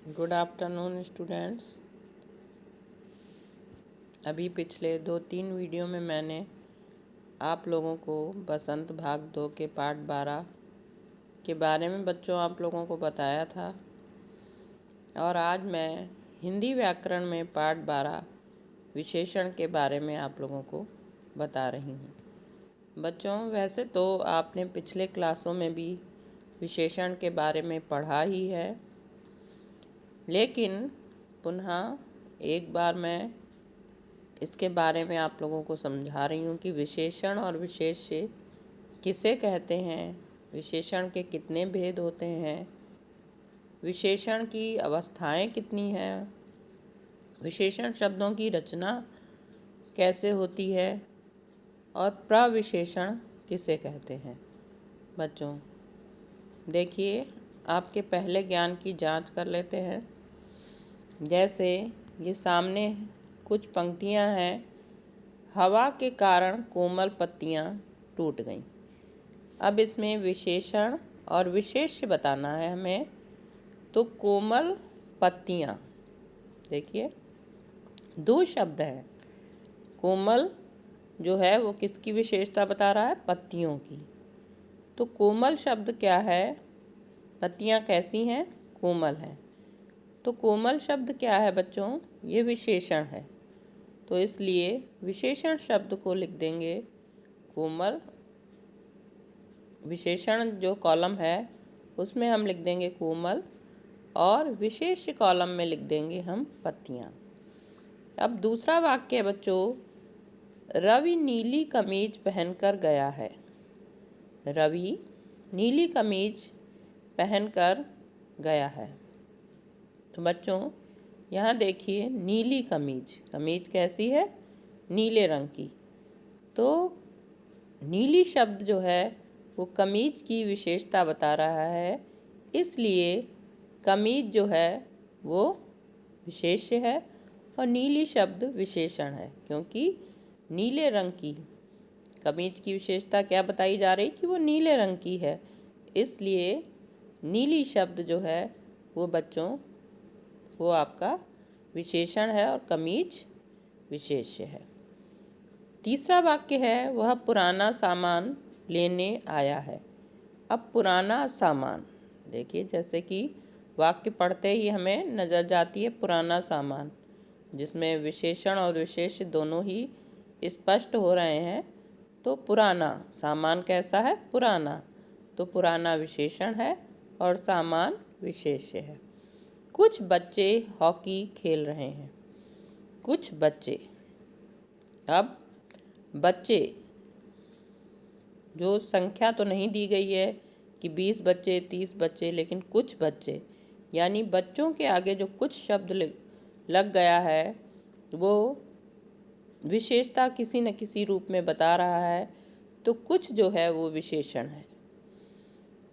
Good afternoon students. अभी पिछले 2-3 video में मैंने आप लोगों को बसंत भाग 2 के पाठ 12 के बारे में बच्चों आप लोगों को बताया था और आज मैं हिंदी व्याकरण में पाठ 12 विशेषण के बारे में आप लोगों को बता रही हूँ। बच्चों वैसे तो आपने पिछले क्लासों में भी विशेषण के बारे में पढ़ा ही है, लेकिन पुनः एक बार मैं इसके बारे में आप लोगों को समझा रही हूँ कि विशेषण और विशेष्य किसे कहते हैं, विशेषण के कितने भेद होते हैं, विशेषण की अवस्थाएं कितनी हैं, विशेषण शब्दों की रचना कैसे होती है और प्रविशेषण किसे कहते हैं। बच्चों देखिए, आपके पहले ज्ञान की जांच कर लेते हैं। जैसे ये सामने कुछ पंक्तियां हैं, हवा के कारण कोमल पत्तियां टूट गईं। अब इसमें विशेषण और विशेष्य बताना है हमें। तो कोमल पत्तियां, देखिए दो शब्द है। कोमल जो है वो किसकी विशेषता बता रहा है? पत्तियों की। तो कोमल शब्द क्या है? पत्तियां कैसी हैं? कोमल हैं। तो कोमल शब्द क्या है बच्चों? ये विशेषण है। तो इसलिए विशेषण शब्द को लिख देंगे कोमल। विशेषण जो कॉलम है उसमें हम लिख देंगे कोमल और विशेष्य कॉलम में लिख देंगे हम पत्तियां। अब दूसरा वाक्य है बच्चों, रवि नीली कमीज पहनकर गया है। रवि नीली कमीज पहनकर गया है। तो बच्चों यहाँ देखिए, नीली कमीज, कमीज कैसी है? नीले रंग की। तो नीली शब्द जो है वो कमीज की विशेषता बता रहा है, इसलिए कमीज जो है वो विशेष्य है और नीली शब्द विशेषण है, क्योंकि नीले रंग की कमीज की विशेषता क्या बताई जा रही कि वो नीले रंग की है, इसलिए नीली शब्द जो है वो बच्चों वो आपका विशेषण है और कमीज विशेष्य है। तीसरा वाक्य है, वह पुराना सामान लेने आया है। अब पुराना सामान, देखिए जैसे कि वाक्य पढ़ते ही हमें नज़र जाती है पुराना सामान, जिसमें विशेषण और विशेष्य दोनों ही स्पष्ट हो रहे हैं। तो पुराना सामान कैसा है? पुराना। तो पुराना विशेषण है और सामान विशेष्य है। कुछ बच्चे हॉकी खेल रहे हैं। कुछ बच्चे, अब बच्चे जो संख्या तो नहीं दी गई है कि 20 बच्चे 30 बच्चे, लेकिन कुछ बच्चे यानी बच्चों के आगे जो कुछ शब्द लग गया है वो विशेषता किसी न किसी रूप में बता रहा है। तो कुछ जो है वो विशेषण है,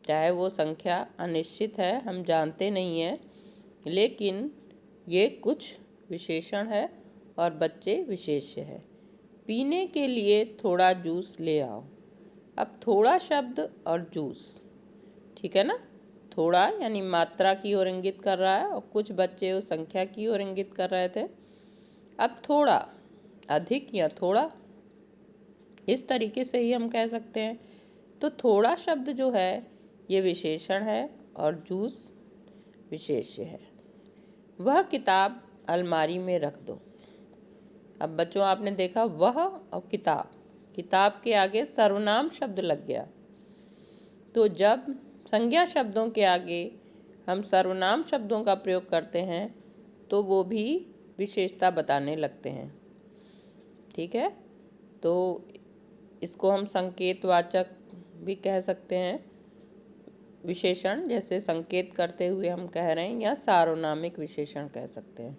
चाहे वो संख्या अनिश्चित है, हम जानते नहीं हैं, लेकिन ये कुछ विशेषण है और बच्चे विशेष्य है। पीने के लिए थोड़ा जूस ले आओ। अब थोड़ा शब्द और जूस, ठीक है ना? थोड़ा यानी मात्रा की ओर इंगित कर रहा है और कुछ बच्चे वो संख्या की ओर इंगित कर रहे थे। अब थोड़ा, अधिक या थोड़ा, इस तरीके से ही हम कह सकते हैं। तो थोड़ा शब्द जो है ये विशेषण है और जूस विशेष्य है। वह किताब अलमारी में रख दो। अब बच्चों आपने देखा वह और किताब, किताब के आगे सर्वनाम शब्द लग गया। तो जब संज्ञा शब्दों के आगे हम सर्वनाम शब्दों का प्रयोग करते हैं तो वो भी विशेषता बताने लगते हैं, ठीक है? तो इसको हम संकेतवाचक भी कह सकते हैं विशेषण, जैसे संकेत करते हुए हम कह रहे हैं, या सार्वनामिक विशेषण कह सकते हैं।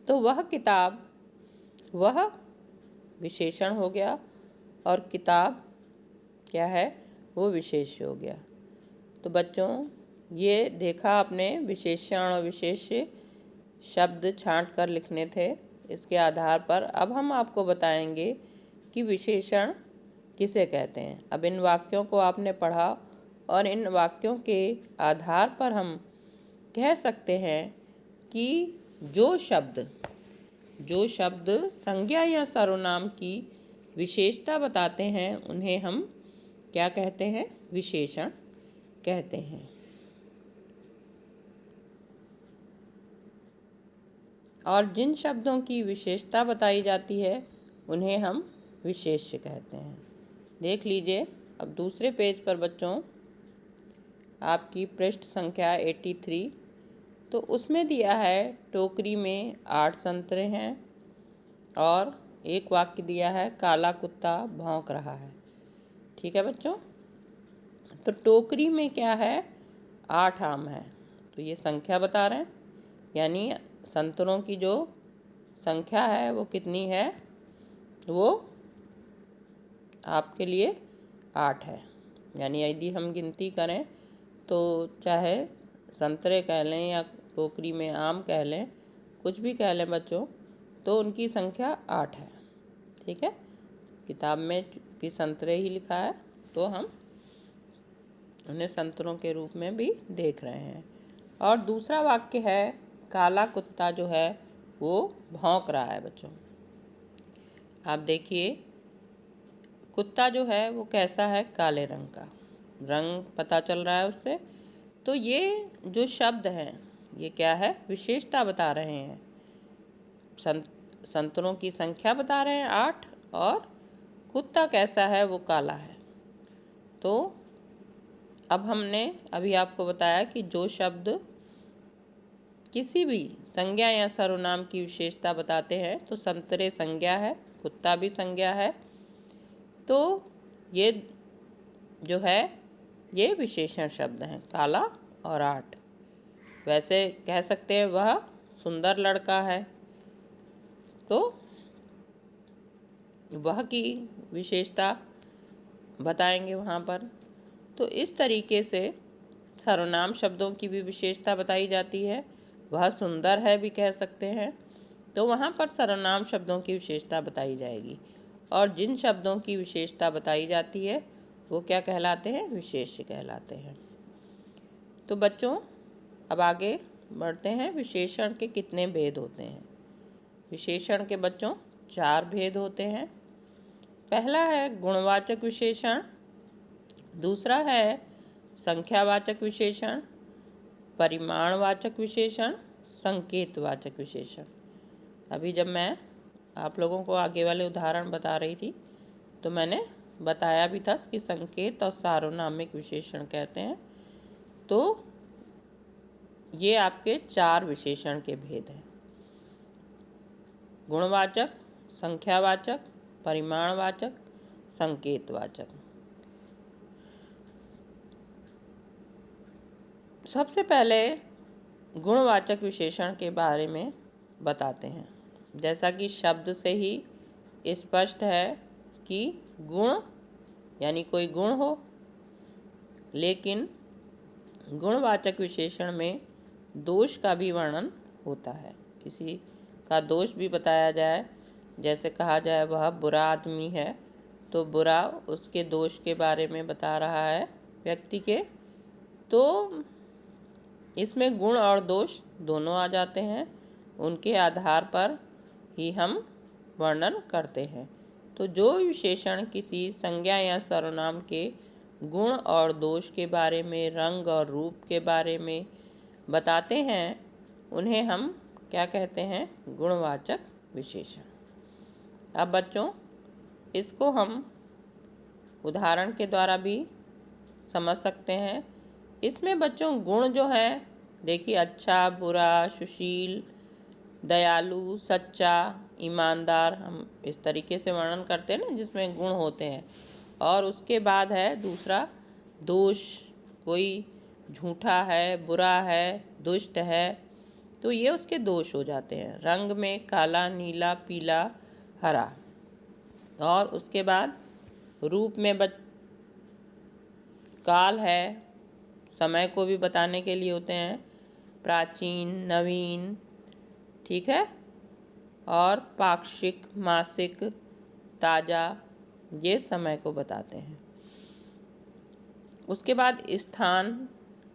तो वह किताब, वह विशेषण हो गया और किताब क्या है? वो विशेष्य हो गया। तो बच्चों ये देखा आपने, विशेषण और विशेष्य शब्द छांट कर लिखने थे। इसके आधार पर अब हम आपको बताएंगे कि विशेषण किसे कहते हैं। अब इन वाक्यों को आपने पढ़ा और इन वाक्यों के आधार पर हम कह सकते हैं कि जो शब्द संज्ञा या सर्वनाम की विशेषता बताते हैं उन्हें हम क्या कहते हैं? विशेषण कहते हैं। और जिन शब्दों की विशेषता बताई जाती है उन्हें हम विशेष्य कहते हैं। देख लीजिए अब दूसरे पेज पर बच्चों, आपकी पृष्ठ संख्या 83, तो उसमें दिया है टोकरी में 8 संतरे हैं और एक वाक्य दिया है काला कुत्ता भौंक रहा है। ठीक है बच्चों, तो टोकरी में क्या है? 8 आम है, तो ये संख्या बता रहे हैं, यानी संतरों की जो संख्या है वो कितनी है? वो आपके लिए 8 है। यानी यदि हम गिनती करें तो चाहे संतरे कह लें या टोकरी में आम कह लें, कुछ भी कह लें बच्चों, तो उनकी संख्या 8 है। ठीक है, किताब में कि संतरे ही लिखा है तो हम उन्हें संतरों के रूप में भी देख रहे हैं। और दूसरा वाक्य है काला कुत्ता जो है वो भौंक रहा है। बच्चों आप देखिए, कुत्ता जो है वो कैसा है? काले रंग का, रंग पता चल रहा है उससे। तो ये जो शब्द हैं ये क्या है? विशेषता बता रहे हैं। संतरों की संख्या बता रहे हैं 8, और कुत्ता कैसा है? वो काला है। तो अब हमने अभी आपको बताया कि जो शब्द किसी भी संज्ञा या सर्वनाम की विशेषता बताते हैं, तो संतरे संज्ञा है, कुत्ता भी संज्ञा है, तो ये जो है ये विशेषण शब्द हैं, काला और 8। वैसे कह सकते हैं वह सुंदर लड़का है, तो वह की विशेषता बताएंगे वहाँ पर। तो इस तरीके से सर्वनाम शब्दों की भी विशेषता बताई जाती है। वह सुंदर है भी कह सकते हैं, तो वहाँ पर सर्वनाम शब्दों की विशेषता बताई जाएगी। और जिन शब्दों की विशेषता बताई जाती है वो क्या कहलाते हैं? विशेष्य कहलाते हैं। तो बच्चों अब आगे बढ़ते हैं। विशेषण के कितने भेद होते हैं? विशेषण के बच्चों 4 भेद होते हैं। पहला है गुणवाचक विशेषण, दूसरा है संख्यावाचक विशेषण, परिमाणवाचक विशेषण, संकेतवाचक विशेषण। अभी जब मैं आप लोगों को आगे वाले उदाहरण बता रही थी तो मैंने बताया भी था कि संकेत और सार्वनामिक विशेषण कहते हैं। तो ये आपके 4 विशेषण के भेद हैं: गुणवाचक, संख्यावाचक, परिमाणवाचक, संकेतवाचक। सबसे पहले गुणवाचक विशेषण के बारे में बताते हैं। जैसा कि शब्द से ही स्पष्ट है कि गुण यानी कोई गुण हो, लेकिन गुणवाचक विशेषण में दोष का भी वर्णन होता है। किसी का दोष भी बताया जाए, जैसे कहा जाए वह बुरा आदमी है, तो बुरा उसके दोष के बारे में बता रहा है व्यक्ति के, तो इसमें गुण और दोष दोनों आ जाते हैं। उनके आधार पर ही हम वर्णन करते हैं। तो जो विशेषण किसी संज्ञा या सर्वनाम के गुण और दोष के बारे में, रंग और रूप के बारे में बताते हैं, उन्हें हम क्या कहते हैं? गुणवाचक विशेषण। अब बच्चों इसको हम उदाहरण के द्वारा भी समझ सकते हैं। इसमें बच्चों गुण जो है, देखिए अच्छा, बुरा, सुशील, दयालु, सच्चा, ईमानदार, हम इस तरीके से वर्णन करते हैं ना जिसमें गुण होते हैं। और उसके बाद है दूसरा दोष, कोई झूठा है, बुरा है, दुष्ट है, तो ये उसके दोष हो जाते हैं। रंग में काला, नीला, पीला, हरा। और उसके बाद रूप में काल है, समय को भी बताने के लिए होते हैं, प्राचीन, नवीन, ठीक है, और पाक्षिक, मासिक, ताज़ा, ये समय को बताते हैं। उसके बाद स्थान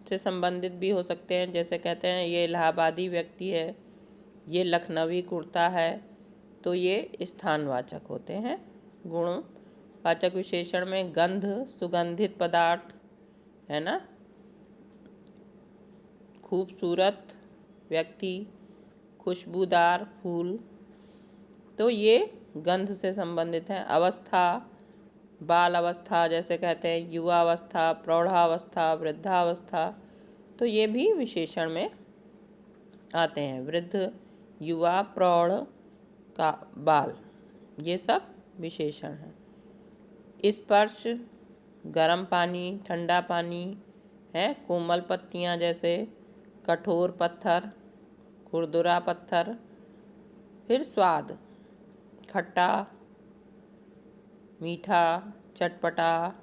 से संबंधित भी हो सकते हैं। जैसे कहते हैं ये इलाहाबादी व्यक्ति है, ये लखनवी कुर्ता है, तो ये स्थानवाचक होते हैं। गुणवाचक विशेषण में गंध, सुगंधित पदार्थ, है ना, खूबसूरत व्यक्ति, खुशबूदार फूल, तो ये गंध से संबंधित है। अवस्था, बाल अवस्था, जैसे कहते हैं युवावस्था, प्रौढ़ावस्था, वृद्धावस्था, तो ये भी विशेषण में आते हैं। वृद्ध, युवा, प्रौढ़, का बाल, ये सब विशेषण हैं। स्पर्श, गर्म पानी, ठंडा पानी है, कोमल पत्तियाँ जैसे कठोर पत्थर, खुरदुरा पत्थर। फिर स्वाद, खट्टा, मीठा, चटपटा,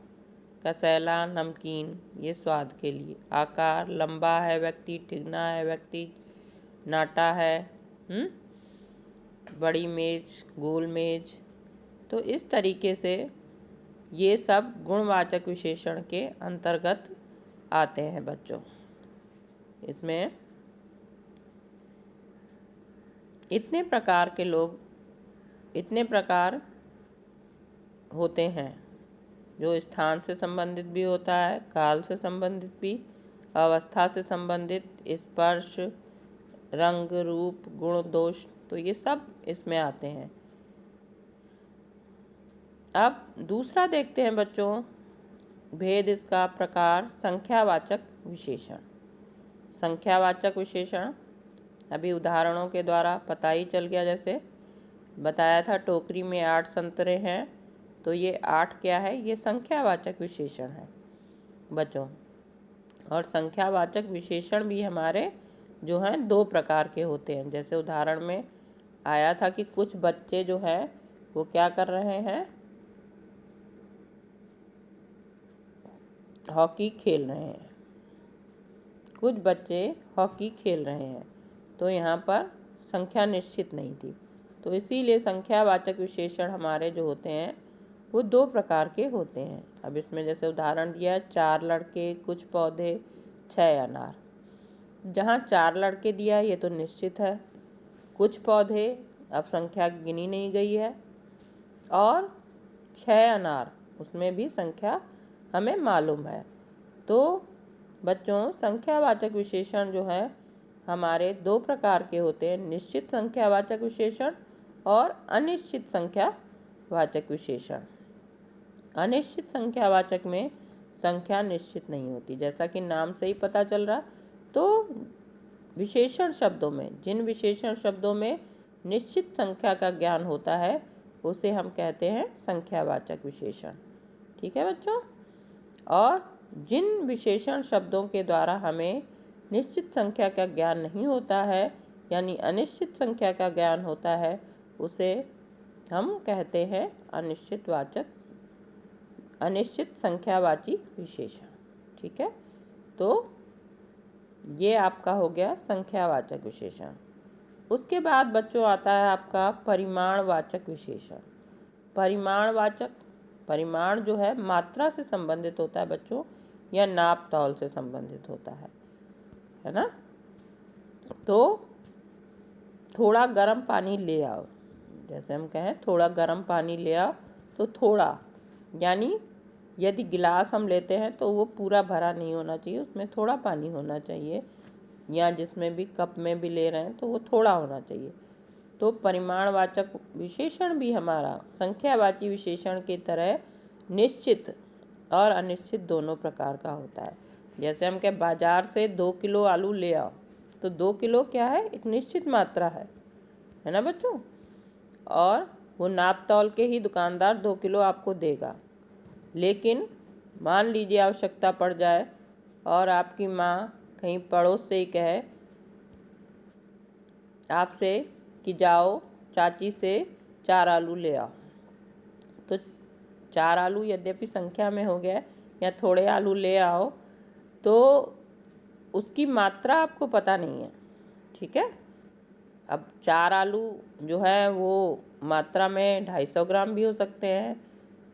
कसैला, नमकीन, ये स्वाद के लिए। आकार, लंबा है व्यक्ति, तिगना है व्यक्ति, नाटा है, बड़ी मेज, गोल मेज। तो इस तरीके से ये सब गुणवाचक विशेषण के अंतर्गत आते हैं बच्चों। इसमें इतने प्रकार के लोग, इतने प्रकार होते हैं, जो स्थान से संबंधित भी होता है, काल से संबंधित भी, अवस्था से संबंधित, स्पर्श, रंग, रूप, गुण, दोष, तो ये सब इसमें आते हैं। अब दूसरा देखते हैं बच्चों, भेद इसका प्रकार, संख्यावाचक विशेषण। संख्यावाचक विशेषण अभी उदाहरणों के द्वारा पता ही चल गया। जैसे बताया था टोकरी में 8 संतरे हैं, तो ये 8 क्या है, ये संख्यावाचक विशेषण है बच्चों। और संख्यावाचक विशेषण भी हमारे जो हैं 2 प्रकार के होते हैं। जैसे उदाहरण में आया था कि कुछ बच्चे जो हैं वो क्या कर रहे हैं, हॉकी खेल रहे हैं। कुछ बच्चे हॉकी खेल रहे हैं, तो यहाँ पर संख्या निश्चित नहीं थी, तो इसीलिए संख्यावाचक विशेषण हमारे जो होते हैं वो 2 प्रकार के होते हैं। अब इसमें जैसे उदाहरण दिया है, 4 लड़के, कुछ पौधे, 6 अनार। जहाँ 4 लड़के दिया ये तो निश्चित है, कुछ पौधे अब संख्या गिनी नहीं गई है, और 6 अनार उसमें भी संख्या हमें मालूम है। तो बच्चों संख्यावाचक विशेषण जो है हमारे 2 प्रकार के होते हैं, निश्चित संख्यावाचक विशेषण और अनिश्चित संख्यावाचक विशेषण। अनिश्चित संख्यावाचक में संख्या निश्चित नहीं होती, जैसा कि नाम से ही पता चल रहा। तो विशेषण शब्दों में, जिन विशेषण शब्दों में निश्चित संख्या का ज्ञान होता है उसे हम कहते हैं संख्यावाचक विशेषण। ठीक है बच्चों। और जिन विशेषण शब्दों के द्वारा हमें निश्चित संख्या का ज्ञान नहीं होता है, यानी अनिश्चित संख्या का ज्ञान होता है, उसे हम कहते हैं अनिश्चित संख्यावाची विशेषण। ठीक है, तो ये आपका हो गया संख्यावाचक विशेषण। उसके बाद बच्चों आता है आपका परिमाणवाचक विशेषण। परिमाणवाचक, परिमाण जो है मात्रा से संबंधित होता है बच्चों, या नाप तौल से संबंधित होता है ना। तो थोड़ा गर्म पानी ले आओ, जैसे हम कहें थोड़ा गर्म पानी ले आओ, तो थोड़ा यानी यदि गिलास हम लेते हैं तो वो पूरा भरा नहीं होना चाहिए, उसमें थोड़ा पानी होना चाहिए, या जिसमें भी कप में भी ले रहे हैं तो वो थोड़ा होना चाहिए। तो परिमाणवाचक विशेषण भी हमारा संख्यावाची विशेषण की तरह निश्चित और अनिश्चित दोनों प्रकार का होता है। जैसे हम कहें बाजार से 2 किलो आलू ले आओ, तो 2 किलो क्या है, एक निश्चित मात्रा है ना बच्चों। और वो नाप तौल के ही दुकानदार 2 किलो आपको देगा। लेकिन मान लीजिए आवश्यकता पड़ जाए और आपकी माँ कहीं पड़ोस से ही कहे आपसे कि जाओ चाची से 4 आलू ले आओ, तो 4 आलू यद्यपि संख्या में हो गया, या थोड़े आलू ले आओ, तो उसकी मात्रा आपको पता नहीं है। ठीक है, अब 4 आलू जो है वो मात्रा में 250 ग्राम भी हो सकते हैं,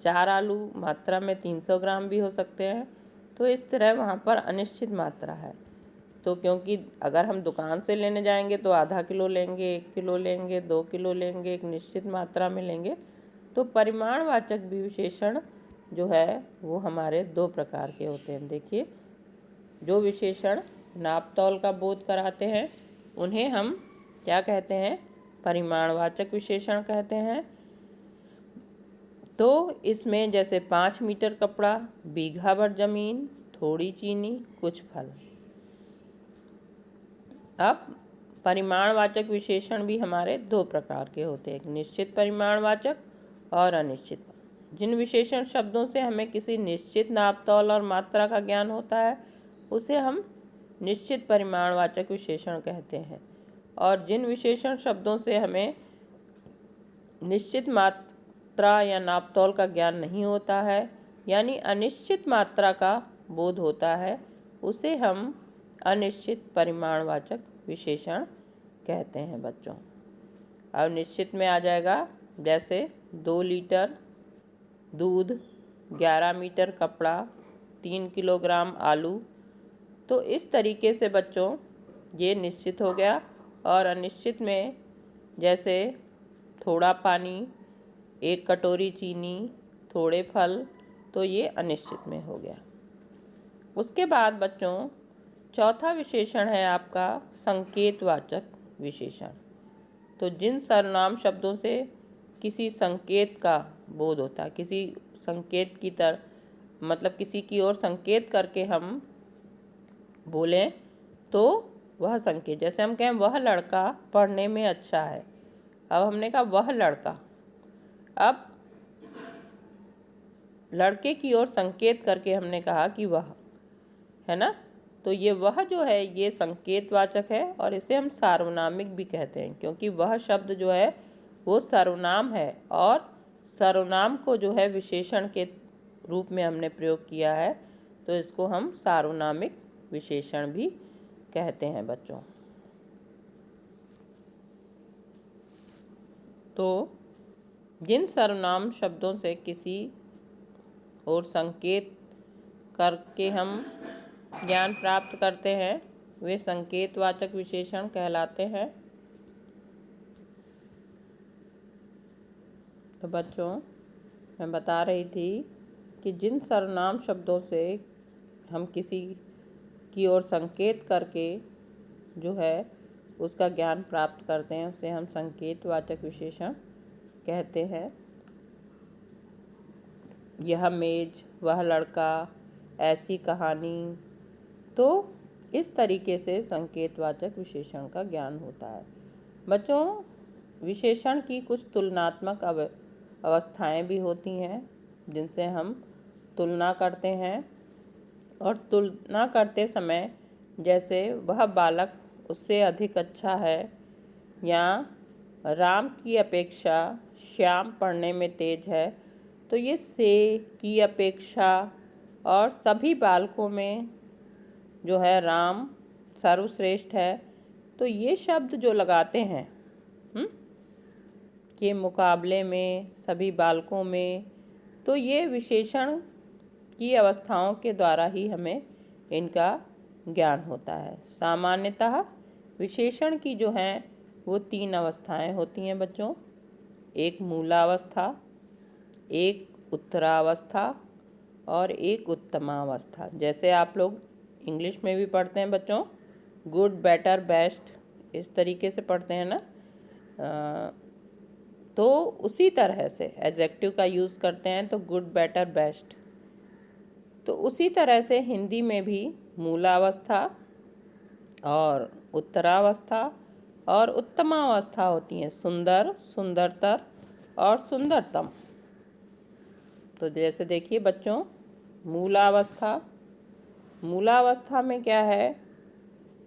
4 आलू मात्रा में 300 ग्राम भी हो सकते हैं। तो इस तरह वहाँ पर अनिश्चित मात्रा है। तो क्योंकि अगर हम दुकान से लेने जाएंगे तो आधा किलो लेंगे, 1 किलो लेंगे, 2 किलो लेंगे, एक निश्चित मात्रा में लेंगे। तो परिमाणवाचक विशेषण जो है वो हमारे 2 प्रकार के होते हैं। देखिए, जो विशेषण नाप तौल का बोध कराते हैं उन्हें हम क्या कहते हैं? परिमाणवाचक विशेषण कहते हैं। तो इसमें जैसे 5 मीटर कपड़ा, बीघा भर जमीन, थोड़ी चीनी, कुछ फल। अब परिमाणवाचक विशेषण भी हमारे 2 प्रकार के होते हैं, एक निश्चित परिमाणवाचक और अनिश्चित। जिन विशेषण शब्दों से हमें किसी निश्चित नाप तौल और मात्रा का ज्ञान होता है उसे हम निश्चित परिमाणवाचक विशेषण कहते हैं, और जिन विशेषण शब्दों से हमें निश्चित मात्रा या नाप तौल का ज्ञान नहीं होता है, यानी अनिश्चित मात्रा का बोध होता है, उसे हम अनिश्चित परिमाणवाचक विशेषण कहते हैं बच्चों। अब निश्चित में आ जाएगा, जैसे 2 लीटर दूध, 11 मीटर कपड़ा, 3 किलोग्राम आलू। तो इस तरीके से बच्चों ये निश्चित हो गया। और अनिश्चित में जैसे थोड़ा पानी, 1 कटोरी चीनी, थोड़े फल, तो ये अनिश्चित में हो गया। उसके बाद बच्चों चौथा विशेषण है आपका संकेतवाचक विशेषण। तो जिन सर्वनाम शब्दों से किसी संकेत का बोध होता है, किसी संकेत की तरह मतलब किसी की ओर संकेत करके हम बोलें तो वह संकेत, जैसे हम कहें वह लड़का पढ़ने में अच्छा है। अब हमने कहा वह लड़का, अब लड़के की ओर संकेत करके हमने कहा कि वह, है ना। तो ये वह जो है ये संकेतवाचक है, और इसे हम सार्वनामिक भी कहते हैं, क्योंकि वह शब्द जो है वो सर्वनाम है, और सर्वनाम को जो है विशेषण के रूप में हमने प्रयोग किया है, तो इसको हम सार्वनामिक विशेषण भी कहते हैं बच्चों। तो जिन सर्वनाम शब्दों से किसी और संकेत करके हम ज्ञान प्राप्त करते हैं वे संकेतवाचक विशेषण कहलाते हैं। तो बच्चों मैं बता रही थी कि जिन सर्वनाम शब्दों से हम किसी की ओर संकेत करके जो है उसका ज्ञान प्राप्त करते हैं उसे हम संकेतवाचक विशेषण कहते हैं। यह मेज, वह लड़का, ऐसी कहानी। तो इस तरीके से संकेतवाचक विशेषण का ज्ञान होता है बच्चों। विशेषण की कुछ तुलनात्मक अवस्थाएं भी होती हैं जिनसे हम तुलना करते हैं, और तुलना करते समय जैसे वह बालक उससे अधिक अच्छा है, या राम की अपेक्षा श्याम पढ़ने में तेज है, तो ये से की अपेक्षा और सभी बालकों में जो है राम सर्वश्रेष्ठ है, तो ये शब्द जो लगाते हैं के मुकाबले में, सभी बालकों में, तो ये विशेषण की अवस्थाओं के द्वारा ही हमें इनका ज्ञान होता है। सामान्यतः विशेषण की जो हैं वो 3 अवस्थाएं होती हैं बच्चों, एक मूलावस्था, एक उत्तरावस्था और एक उत्तमावस्था। जैसे आप लोग इंग्लिश में भी पढ़ते हैं बच्चों, गुड, बेटर, बेस्ट, इस तरीके से पढ़ते हैं ना। तो उसी तरह से एडजेक्टिव का यूज़ करते हैं तो गुड, बेटर, बेस्ट। तो उसी तरह से हिंदी में भी मूलावस्था और उत्तरावस्था और उत्तमावस्था होती हैं, सुंदर, सुंदरतर और सुंदरतम। तो जैसे देखिए बच्चों, मूलावस्था में क्या है,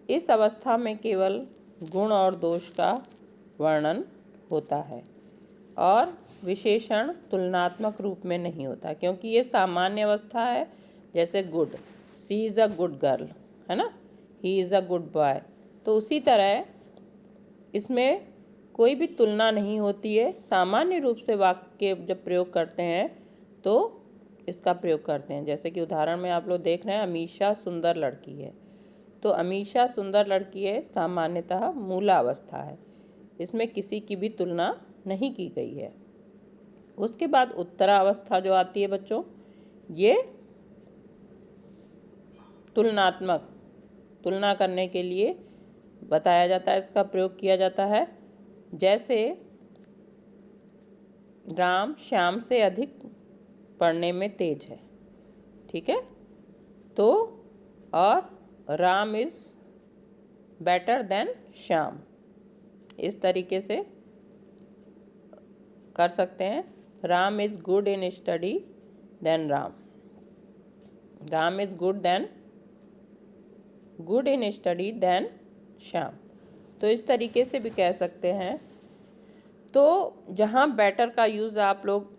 इस अवस्था में केवल गुण और दोष का वर्णन होता है और विशेषण तुलनात्मक रूप में नहीं होता, क्योंकि ये सामान्य अवस्था है। जैसे good, she is a good girl, है ना, he is a good boy. तो उसी तरह इसमें कोई भी तुलना नहीं होती है। सामान्य रूप से वाक्य जब प्रयोग करते हैं तो इसका प्रयोग करते हैं। जैसे कि उदाहरण में आप लोग देख रहे हैं, अमीषा सुंदर लड़की है। तो अमीषा सुंदर लड़की है सामान्यतः मूलावस्था है, इसमें किसी की भी तुलना नहीं की गई है। उसके बाद उत्तरावस्था जो आती है बच्चों, ये तुलनात्मक, तुलना करने के लिए बताया जाता है, इसका प्रयोग किया जाता है। जैसे राम श्याम से अधिक पढ़ने में तेज है, ठीक है। तो और Ram is better than Shyam, इस तरीके से कर सकते हैं। Ram is good in study than Ram, Ram is good in study than Shyam, तो इस तरीके से भी कह सकते हैं। तो जहाँ बेटर का यूज़ आप लोग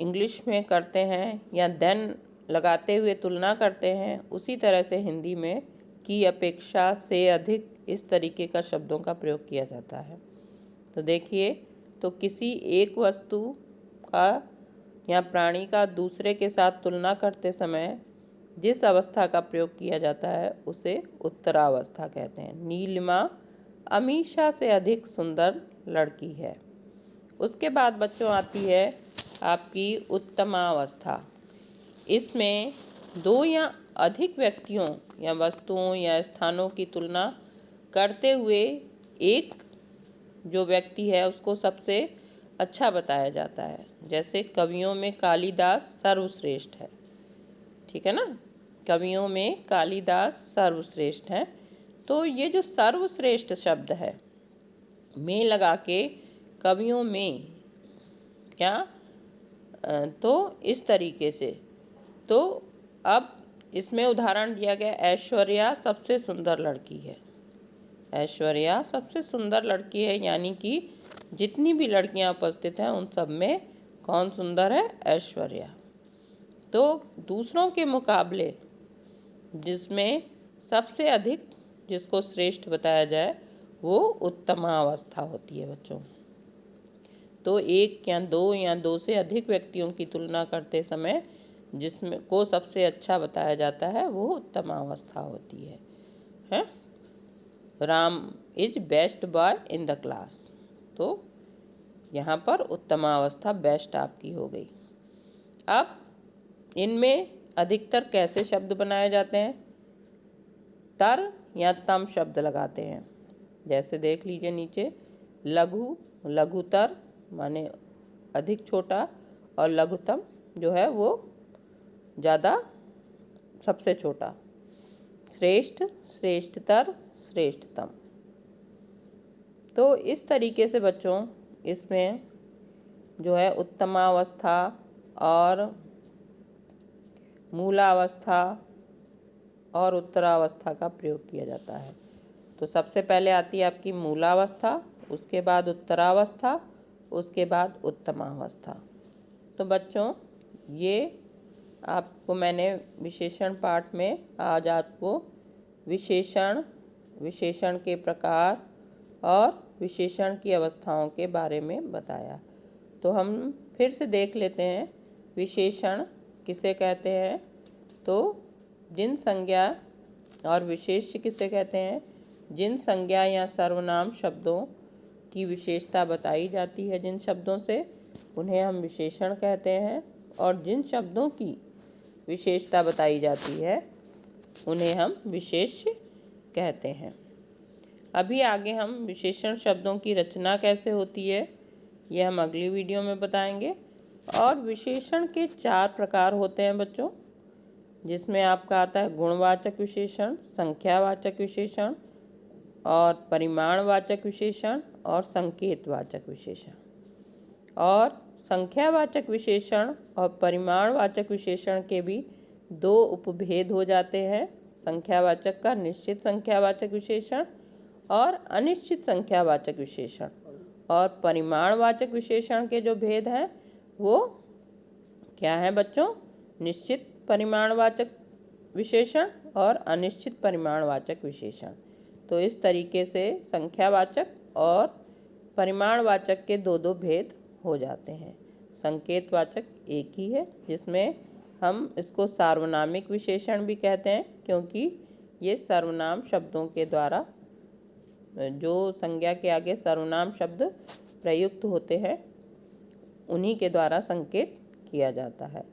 इंग्लिश में करते हैं या देन लगाते हुए तुलना करते हैं, उसी तरह से हिंदी में की अपेक्षा से अधिक इस तरीके का शब्दों का प्रयोग किया जाता है। तो देखिए, तो किसी एक वस्तु का या प्राणी का दूसरे के साथ तुलना करते समय जिस अवस्था का प्रयोग किया जाता है उसे उत्तरावस्था कहते हैं। नीलिमा अमीषा से अधिक सुंदर लड़की है। उसके बाद बच्चों आती है आपकी उत्तमावस्था। इसमें दो या अधिक व्यक्तियों या वस्तुओं या स्थानों की तुलना करते हुए एक जो व्यक्ति है उसको सबसे अच्छा बताया जाता है। जैसे कवियों में कालिदास सर्वश्रेष्ठ है, ठीक है ना, कवियों में कालिदास सर्वश्रेष्ठ हैं। तो ये जो सर्वश्रेष्ठ शब्द है में लगा के कवियों में क्या, तो इस तरीके से, तो अब इसमें उदाहरण दिया गया, ऐश्वर्या सबसे सुंदर लड़की है। ऐश्वर्या सबसे सुंदर लड़की है, यानी कि जितनी भी लड़कियां उपस्थित हैं उन सब में कौन सुंदर है? ऐश्वर्या। तो दूसरों के मुकाबले जिसमें सबसे अधिक जिसको श्रेष्ठ बताया जाए वो उत्तमावस्था होती है बच्चों। तो एक या दो से अधिक व्यक्तियों की तुलना करते समय जिसमें को सबसे अच्छा बताया जाता है वो उत्तमावस्था होती है? Ram is best boy in the class, तो यहाँ पर उत्तमावस्था बेस्ट आपकी हो गई। अब इनमें अधिकतर कैसे शब्द बनाए जाते हैं? तर या तम शब्द लगाते हैं। जैसे देख लीजिए नीचे, लघु, लघुतर माने अधिक छोटा, और लघुतम जो है वो ज़्यादा सबसे छोटा। श्रेष्ठ, श्रेष्ठतर, श्रेष्ठतम। तो इस तरीके से बच्चों इसमें जो है उत्तमावस्था और मूलावस्था और उत्तरावस्था का प्रयोग किया जाता है। तो सबसे पहले आती है आपकी मूलावस्था, उसके बाद उत्तरावस्था, उसके बाद उत्तमावस्था। तो बच्चों ये आपको मैंने विशेषण पाठ में आज आपको विशेषण के प्रकार और विशेषण की अवस्थाओं के बारे में बताया। तो हम फिर से देख लेते हैं विशेषण किसे कहते हैं। तो जिन संज्ञा और विशेष्य किसे कहते हैं? जिन संज्ञा या सर्वनाम शब्दों की विशेषता बताई जाती है जिन शब्दों से, उन्हें हम विशेषण कहते हैं, और जिन शब्दों की विशेषता बताई जाती है उन्हें हम विशेष्य कहते हैं। अभी आगे हम विशेषण शब्दों की रचना कैसे होती है यह हम अगली वीडियो में बताएंगे। और विशेषण के 4 प्रकार होते हैं बच्चों, जिसमें आपका आता है गुणवाचक विशेषण, संख्यावाचक विशेषण, और परिमाणवाचक विशेषण, और संकेतवाचक विशेषण। और संख्यावाचक विशेषण और परिमाणवाचक विशेषण के भी 2 उपभेद हो जाते हैं। संख्यावाचक का निश्चित संख्यावाचक विशेषण और अनिश्चित संख्यावाचक विशेषण। और परिमाणवाचक विशेषण के जो भेद हैं वो क्या है बच्चों? निश्चित परिमाणवाचक विशेषण और अनिश्चित परिमाणवाचक विशेषण। तो इस तरीके से संख्यावाचक और परिमाणवाचक के 2 भेद हो जाते हैं। संकेतवाचक एक ही है, जिसमें हम इसको सार्वनामिक विशेषण भी कहते हैं, क्योंकि ये सर्वनाम शब्दों के द्वारा, जो संज्ञा के आगे सर्वनाम शब्द प्रयुक्त होते हैं उन्हीं के द्वारा संकेत किया जाता है।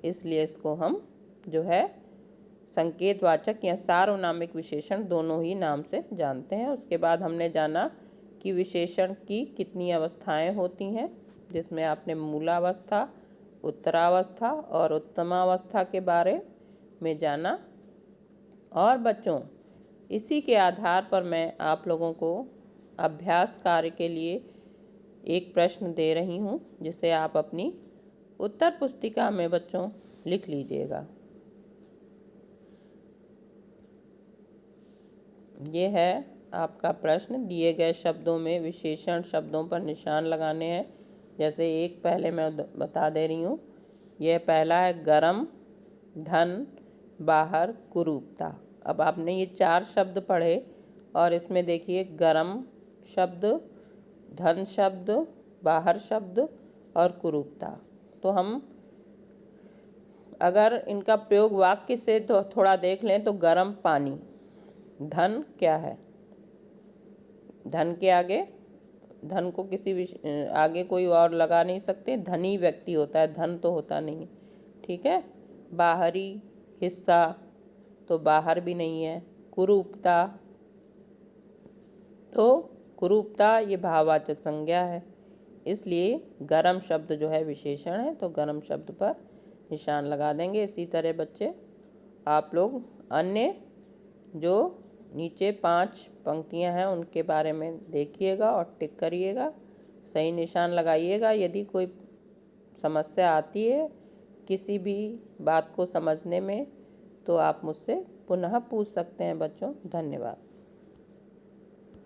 इसलिए इसको हम जो है संकेतवाचक या सार्वनामिक विशेषण दोनों ही नाम से जानते हैं। उसके बाद हमने जाना कि विशेषण की कितनी अवस्थाएं होती हैं, जिसमें आपने मूलावस्था, उत्तरावस्था और उत्तमावस्था के बारे में जाना। और बच्चों, इसी के आधार पर मैं आप लोगों को अभ्यास कार्य के लिए एक प्रश्न दे रही हूँ, जिसे आप अपनी उत्तर पुस्तिका में बच्चों लिख लीजिएगा। ये है आपका प्रश्न। दिए गए शब्दों में विशेषण शब्दों पर निशान लगाने हैं। जैसे एक पहले मैं बता दे रही हूँ। यह पहला है गरम, धन, बाहर, कुरूपता। अब आपने ये 4 शब्द पढ़े और इसमें देखिए गरम शब्द, धन शब्द, बाहर शब्द और कुरूपता। तो हम अगर इनका प्रयोग वाक्य से तो थोड़ा देख लें तो गरम पानी, धन क्या है? धन के आगे, धन को किसी आगे कोई और लगा नहीं सकते, धनी व्यक्ति होता है, धन तो होता नहीं है, ठीक है। बाहरी हिस्सा तो बाहर भी नहीं है। कुरूपता, तो कुरूपता ये भाववाचक संज्ञा है, इसलिए गरम शब्द जो है विशेषण है, तो गरम शब्द पर निशान लगा देंगे। इसी तरह बच्चे आप लोग अन्य जो नीचे 5 पंक्तियां हैं उनके बारे में देखिएगा और टिक करिएगा, सही निशान लगाइएगा। यदि कोई समस्या आती है किसी भी बात को समझने में तो आप मुझसे पुनः पूछ सकते हैं बच्चों। धन्यवाद।